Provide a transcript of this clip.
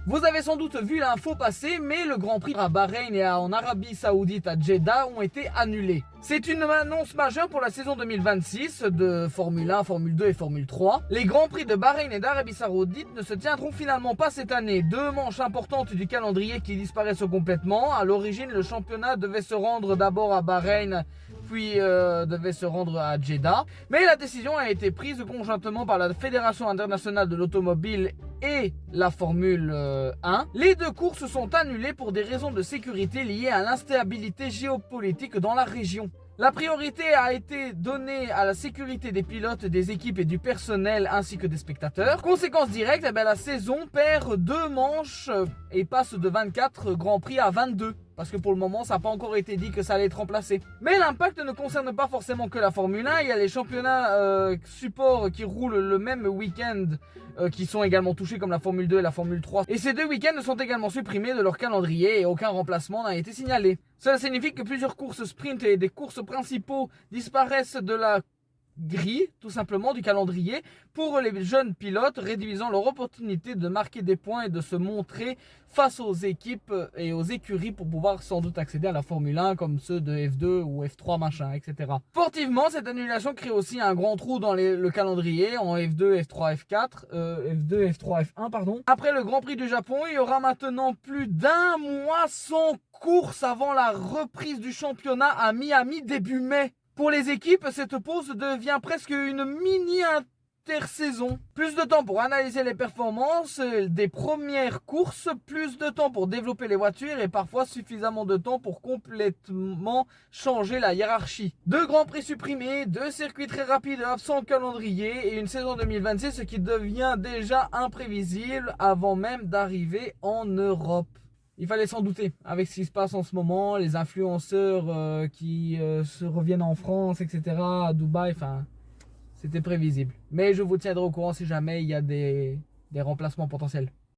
Vous avez sans doute vu l'info passer, mais le Grand Prix à Bahreïn et en Arabie Saoudite à Jeddah ont été annulés. C'est une annonce majeure pour la saison 2026 de Formule 1, Formule 2 et Formule 3. Les Grands Prix de Bahreïn et d'Arabie Saoudite ne se tiendront finalement pas cette année. Deux manches importantes du calendrier qui disparaissent complètement. À l'origine, le championnat devait se rendre d'abord à Bahreïn, puis devait se rendre à Jeddah. Mais la décision a été prise conjointement par la Fédération internationale de l'automobile et la Formule 1. Les deux courses sont annulées pour des raisons de sécurité liées à l'instabilité géopolitique dans la région. La priorité a été donnée à la sécurité des pilotes, des équipes et du personnel ainsi que des spectateurs. Conséquence directe, la saison perd 2 manches et passe de 24 Grands Prix à 22. Parce que pour le moment, ça n'a pas encore été dit que ça allait être remplacé. Mais l'impact ne concerne pas forcément que la Formule 1. Il y a les championnats support qui roulent le même week-end qui sont également touchés comme la Formule 2 et la Formule 3. Et ces deux week-ends sont également supprimés de leur calendrier et aucun remplacement n'a été signalé. Cela signifie que plusieurs courses sprint et des courses principaux disparaissent de la grille, tout simplement, du calendrier pour les jeunes pilotes, réduisant leur opportunité de marquer des points et de se montrer face aux équipes et aux écuries pour pouvoir sans doute accéder à la Formule 1 comme ceux de F2 ou F3 machin, etc. Sportivement, cette annulation crée aussi un grand trou dans le calendrier en F2, F3, F4, F2, F3, F1 pardon. Après le Grand Prix du Japon, il y aura maintenant plus d'1 mois sans course avant la reprise du championnat à Miami début mai. Pour les équipes, cette pause devient presque une mini-intersaison. Plus de temps pour analyser les performances des premières courses, plus de temps pour développer les voitures et parfois suffisamment de temps pour complètement changer la hiérarchie. 2 grands prix supprimés, 2 circuits très rapides absents au calendrier et une saison 2026 ce qui devient déjà imprévisible avant même d'arriver en Europe. Il fallait s'en douter avec ce qui se passe en ce moment, les influenceurs qui se reviennent en France, etc., à Dubaï, enfin, c'était prévisible. Mais je vous tiendrai au courant si jamais il y a des remplacements potentiels.